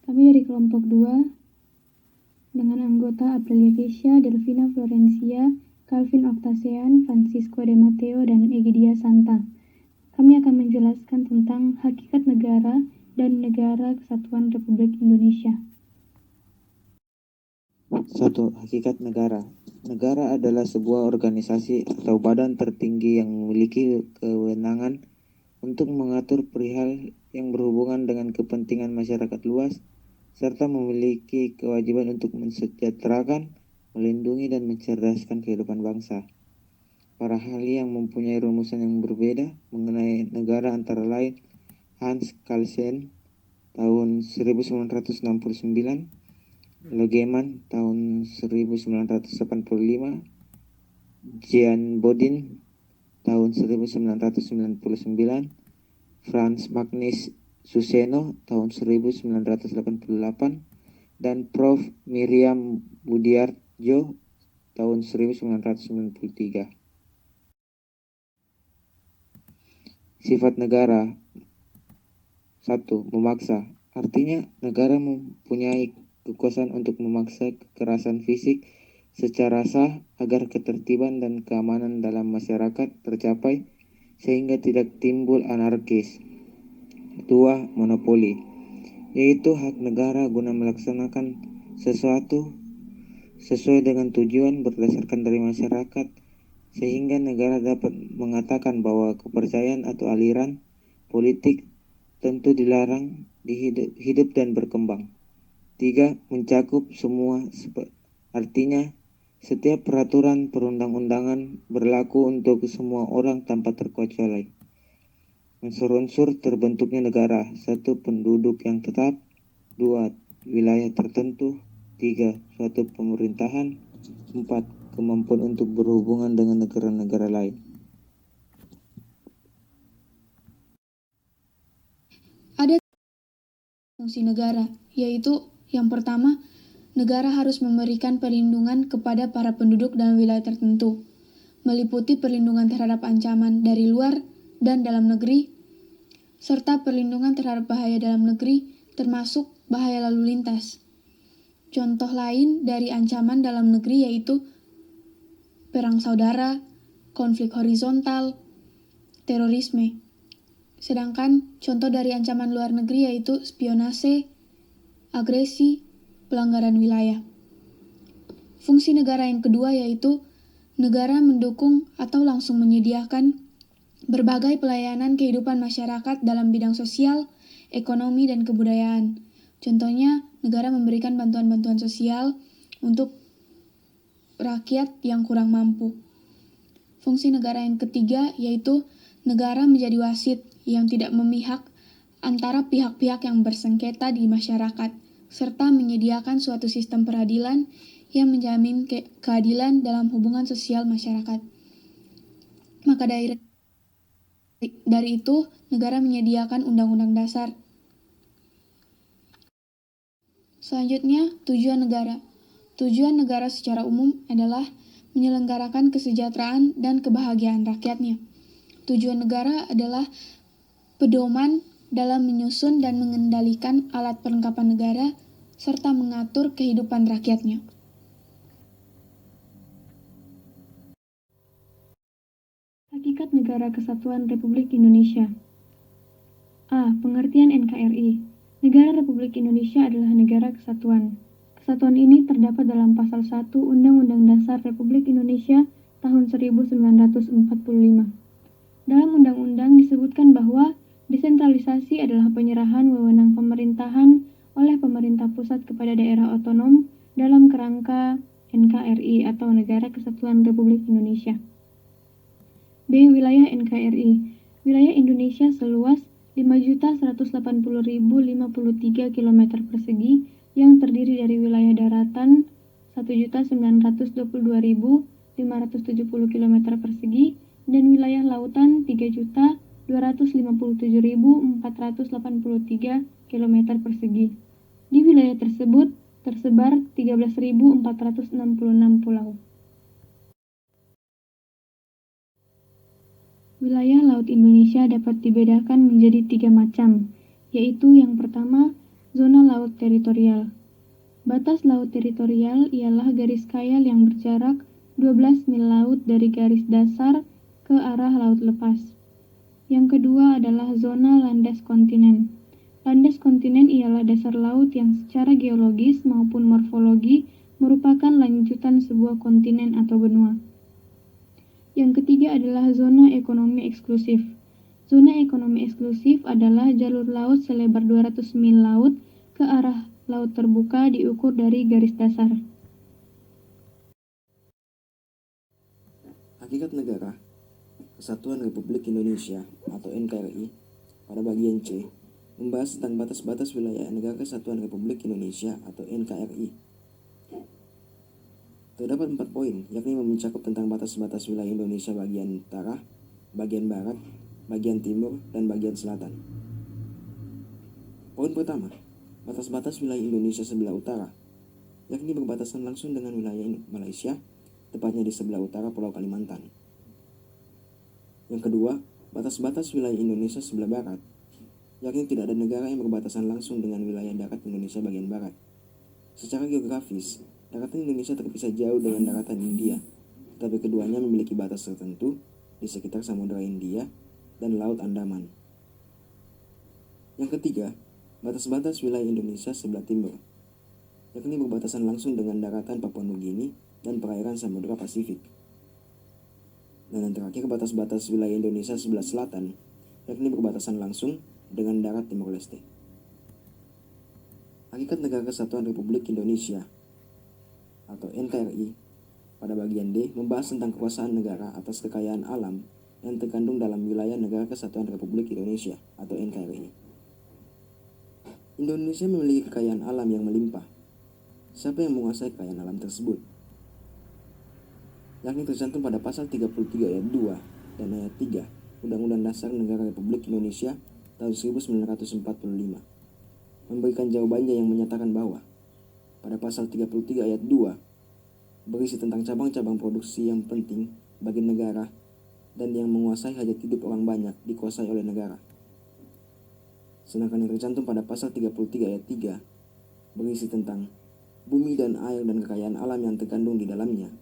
Kami dari kelompok 2 dengan anggota Aprilia Keisha, Delvina Florencia, Calvin Octasean, Francisco de Mateo, dan Egidia Santa. Kami akan menjelaskan tentang hakikat negara dan Negara Kesatuan Republik Indonesia. 1. Hakikat negara. Negara adalah sebuah organisasi atau badan tertinggi yang memiliki kewenangan untuk mengatur perihal yang berhubungan dengan kepentingan masyarakat luas, serta memiliki kewajiban untuk mensejahterakan, melindungi, dan mencerdaskan kehidupan bangsa. Para ahli yang mempunyai rumusan yang berbeda mengenai negara antara lain Hans Kelsen tahun 1969, Legeman tahun 1985, Jean Bodin tahun 1999, Frans Magnus Suseno tahun 1988, dan Prof. Miriam Budiardjo tahun 1993. Sifat negara. 1. Memaksa. Artinya negara mempunyai kekuasaan untuk memaksa kekerasan fisik secara sah agar ketertiban dan keamanan dalam masyarakat tercapai sehingga tidak timbul anarkis. 2. Monopoli, yaitu hak negara guna melaksanakan sesuatu sesuai dengan tujuan berdasarkan dari masyarakat, sehingga negara dapat mengatakan bahwa kepercayaan atau aliran politik tentu dilarang hidup dan berkembang. 3. Mencakup semua, artinya setiap peraturan perundang-undangan berlaku untuk semua orang tanpa terkecuali. Unsur-unsur terbentuknya negara. 1. Penduduk yang tetap. 2. Wilayah tertentu. 3. Suatu pemerintahan. 4. Kemampuan untuk berhubungan dengan negara-negara lain. Ada fungsi negara, yaitu yang pertama, negara harus memberikan perlindungan kepada para penduduk dalam wilayah tertentu, meliputi perlindungan terhadap ancaman dari luar dan dalam negeri, serta perlindungan terhadap bahaya dalam negeri, termasuk bahaya lalu lintas. Contoh lain dari ancaman dalam negeri yaitu perang saudara, konflik horizontal, terorisme. Sedangkan contoh dari ancaman luar negeri yaitu spionase, agresi, pelanggaran wilayah. Fungsi negara yang kedua yaitu negara mendukung atau langsung menyediakan berbagai pelayanan kehidupan masyarakat dalam bidang sosial, ekonomi, dan kebudayaan. Contohnya, negara memberikan bantuan-bantuan sosial untuk rakyat yang kurang mampu. Fungsi negara yang ketiga yaitu negara menjadi wasit yang tidak memihak antara pihak-pihak yang bersengketa di masyarakat, serta menyediakan suatu sistem peradilan yang menjamin keadilan dalam hubungan sosial masyarakat. Maka dari itu, negara menyediakan undang-undang dasar. Selanjutnya, tujuan negara. Tujuan negara secara umum adalah menyelenggarakan kesejahteraan dan kebahagiaan rakyatnya. Tujuan negara adalah pedoman dalam menyusun dan mengendalikan alat perlengkapan negara serta mengatur kehidupan rakyatnya. Hakikat Negara Kesatuan Republik Indonesia. A. Pengertian NKRI. Negara Republik Indonesia adalah negara kesatuan. Kesatuan ini terdapat dalam pasal 1 Undang-Undang Dasar Republik Indonesia tahun 1945. Dalam undang-undang disebutkan bahwa desentralisasi adalah penyerahan wewenang pemerintahan oleh pemerintah pusat kepada daerah otonom dalam kerangka NKRI atau Negara Kesatuan Republik Indonesia. B. Wilayah NKRI. Wilayah Indonesia seluas 5.180.053 km persegi yang terdiri dari wilayah daratan 1.922.570 km persegi dan wilayah lautan 3.257.483 km persegi. Di wilayah tersebut tersebar 13.466 pulau. Wilayah laut Indonesia dapat dibedakan menjadi 3 macam, yaitu yang pertama, Zona laut teritorial. Batas laut teritorial ialah garis kayal yang berjarak 12 mil laut dari garis dasar ke arah laut lepas. Yang kedua adalah zona landas kontinen. Landas kontinen ialah dasar laut yang secara geologis maupun morfologi merupakan lanjutan sebuah kontinen atau benua. Yang ketiga adalah zona ekonomi eksklusif. Zona ekonomi eksklusif adalah jalur laut selebar 200 mil laut ke arah laut terbuka diukur dari garis dasar. Hakikat negara Kesatuan Republik Indonesia atau NKRI pada bagian C membahas tentang batas-batas wilayah Negara Kesatuan Republik Indonesia atau NKRI. Terdapat 4 poin, yakni mencakup tentang batas-batas wilayah Indonesia bagian utara, bagian barat, bagian timur, dan bagian selatan. Poin pertama, batas-batas wilayah Indonesia sebelah utara, yakni berbatasan langsung dengan wilayah Malaysia, tepatnya di sebelah utara Pulau Kalimantan. Yang kedua, batas-batas wilayah Indonesia sebelah barat, yakni tidak ada negara yang berbatasan langsung dengan wilayah darat Indonesia bagian barat. Secara geografis, daratan Indonesia terpisah jauh dengan daratan India, tetapi keduanya memiliki batas tertentu di sekitar Samudra Hindia dan Laut Andaman. Yang ketiga, batas-batas wilayah Indonesia sebelah timur, yakni berbatasan langsung dengan daratan Papua Nugini dan perairan Samudra Pasifik. Dan yang terakhir, batas-batas wilayah Indonesia sebelah selatan, yakni berbatasan langsung dengan darat Timor Leste. Hakikat Negara Kesatuan Republik Indonesia atau NKRI pada bagian D membahas tentang kekuasaan negara atas kekayaan alam yang terkandung dalam wilayah Negara Kesatuan Republik Indonesia atau NKRI. Indonesia memiliki kekayaan alam yang melimpah. Siapa yang menguasai kekayaan alam tersebut? Yakni tercantum pada pasal 33 ayat 2 dan ayat 3 Undang-Undang Dasar Negara Republik Indonesia tahun 1945 memberikan jawabannya yang menyatakan bahwa pada pasal 33 ayat 2 berisi tentang cabang-cabang produksi yang penting bagi negara dan yang menguasai hajat hidup orang banyak dikuasai oleh negara. Sedangkan yang tercantum pada pasal 33 ayat 3 berisi tentang bumi dan air dan kekayaan alam yang terkandung di dalamnya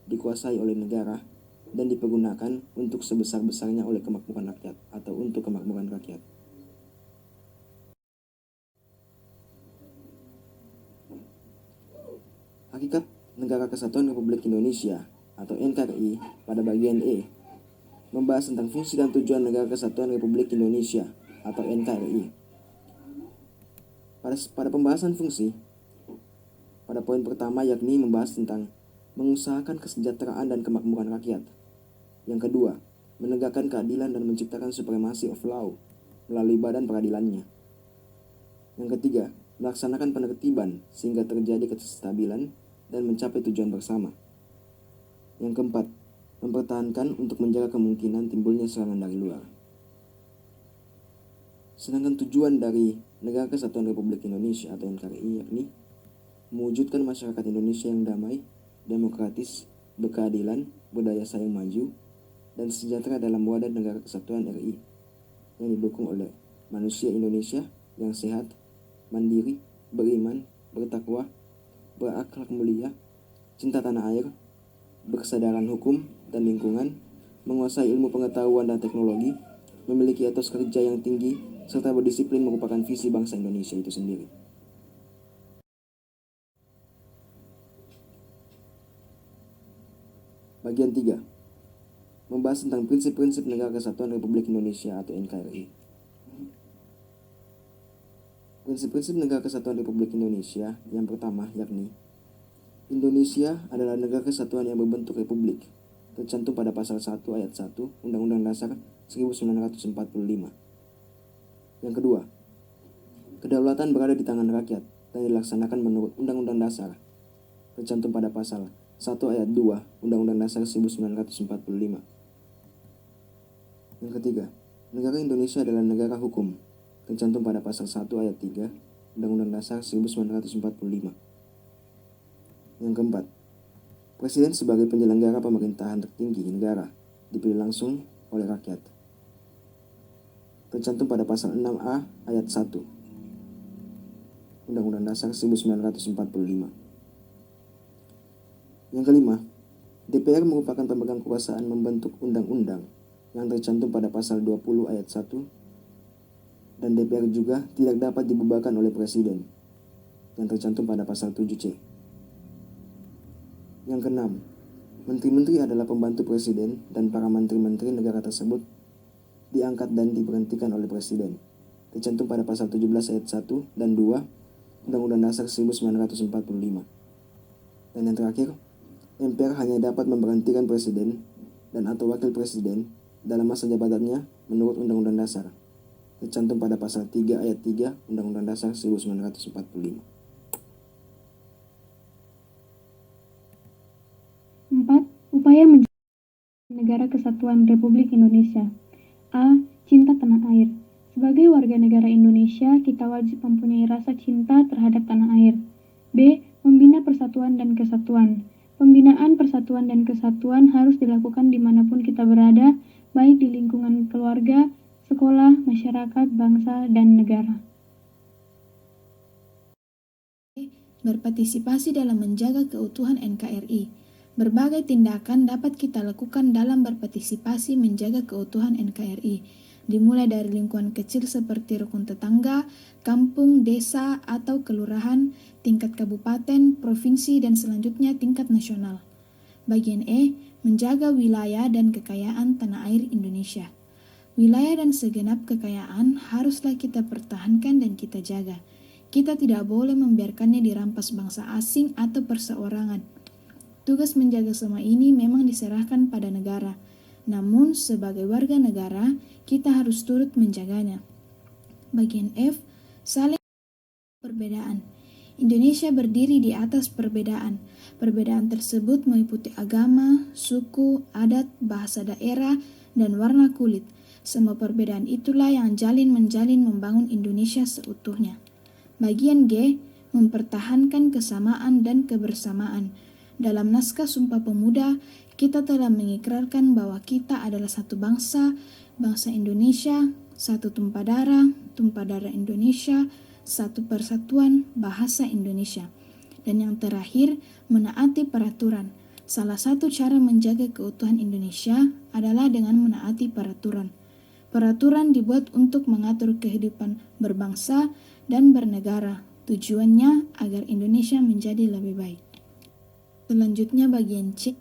dikuasai oleh negara dan dipergunakan untuk sebesar-besarnya oleh kemakmuran rakyat atau untuk kemakmuran rakyat. Hakikat Negara Kesatuan Republik Indonesia atau NKRI pada bagian E membahas tentang fungsi dan tujuan Negara Kesatuan Republik Indonesia atau NKRI. Pada pembahasan fungsi, pada poin pertama yakni membahas tentang mengusahakan kesejahteraan dan kemakmuran rakyat. Yang kedua, menegakkan keadilan dan menciptakan supremasi of law melalui badan peradilannya. Yang ketiga, melaksanakan penertiban sehingga terjadi kestabilan dan mencapai tujuan bersama. Yang keempat, mempertahankan untuk menjaga kemungkinan timbulnya serangan dari luar. Sedangkan tujuan dari Negara Kesatuan Republik Indonesia atau NKRI yakni mewujudkan masyarakat Indonesia yang damai, demokratis, berkeadilan, berdaya saing maju, dan sejahtera dalam wadah Negara Kesatuan RI yang didukung oleh manusia Indonesia yang sehat, mandiri, beriman, bertakwa, berakhlak mulia, cinta tanah air, berkesadaran hukum dan lingkungan, menguasai ilmu pengetahuan dan teknologi, memiliki etos kerja yang tinggi, serta berdisiplin merupakan visi bangsa Indonesia itu sendiri. Bagian 3 membahas tentang prinsip-prinsip Negara Kesatuan Republik Indonesia atau NKRI. Prinsip-prinsip Negara Kesatuan Republik Indonesia yang pertama yakni Indonesia adalah negara kesatuan yang berbentuk republik, tercantum pada pasal 1 ayat 1 Undang-Undang Dasar 1945. Yang kedua, kedaulatan berada di tangan rakyat dan dilaksanakan menurut Undang-Undang Dasar, tercantum pada pasal 1 ayat 2 Undang-Undang Dasar 1945. Yang ketiga, negara Indonesia adalah negara hukum, tercantum pada pasal 1 ayat 3 Undang-Undang Dasar 1945. Yang keempat, Presiden sebagai penyelenggara pemerintahan tertinggi negara dipilih langsung oleh rakyat, tercantum pada pasal 6A ayat 1. Undang-Undang Dasar 1945. Yang kelima, DPR merupakan pemegang kekuasaan membentuk undang-undang yang tercantum pada pasal 20 ayat 1, dan DPR juga tidak dapat dibubarkan oleh Presiden yang tercantum pada pasal 7C. Yang keenam, menteri-menteri adalah pembantu Presiden dan para menteri-menteri negara tersebut diangkat dan diberhentikan oleh Presiden, tercantum pada pasal 17 ayat 1 dan 2 Undang-Undang Dasar 1945. Dan yang terakhir, MPR hanya dapat memberhentikan Presiden dan atau Wakil Presiden dalam masa jabatannya menurut Undang-Undang Dasar, tercantum pada pasal 3 ayat 3 Undang-Undang Dasar 1945. 4. Upaya menjaga negara kesatuan Republik Indonesia. A. Cinta tanah air. Sebagai warga negara Indonesia, kita wajib mempunyai rasa cinta terhadap tanah air. B. Membina persatuan dan kesatuan. Pembinaan persatuan dan kesatuan harus dilakukan dimanapun kita berada, baik di lingkungan keluarga, sekolah, masyarakat, bangsa, dan negara. Berpartisipasi dalam menjaga keutuhan NKRI. Berbagai tindakan dapat kita lakukan dalam berpartisipasi menjaga keutuhan NKRI, dimulai dari lingkungan kecil seperti rukun tetangga, kampung, desa, atau kelurahan, tingkat kabupaten, provinsi, dan selanjutnya tingkat nasional. Bagian E, menjaga wilayah dan kekayaan tanah air Indonesia. Wilayah dan segenap kekayaan haruslah kita pertahankan dan kita jaga. Kita tidak boleh membiarkannya dirampas bangsa asing atau perseorangan. Tugas menjaga semua ini memang diserahkan pada negara. Namun, sebagai warga negara, kita harus turut menjaganya. Bagian F, saling perbedaan. Indonesia berdiri di atas perbedaan. Perbedaan tersebut meliputi agama, suku, adat, bahasa daerah, dan warna kulit. Semua perbedaan itulah yang menjalin membangun Indonesia seutuhnya. Bagian G, mempertahankan kesamaan dan kebersamaan. Dalam naskah Sumpah Pemuda, kita telah mengikrarkan bahwa kita adalah satu bangsa, bangsa Indonesia, satu tumpah darah Indonesia, satu persatuan bahasa Indonesia. Dan yang terakhir, menaati peraturan. Salah satu cara menjaga keutuhan Indonesia adalah dengan menaati peraturan. Peraturan dibuat untuk mengatur kehidupan berbangsa dan bernegara. Tujuannya agar Indonesia menjadi lebih baik. Selanjutnya bagian C.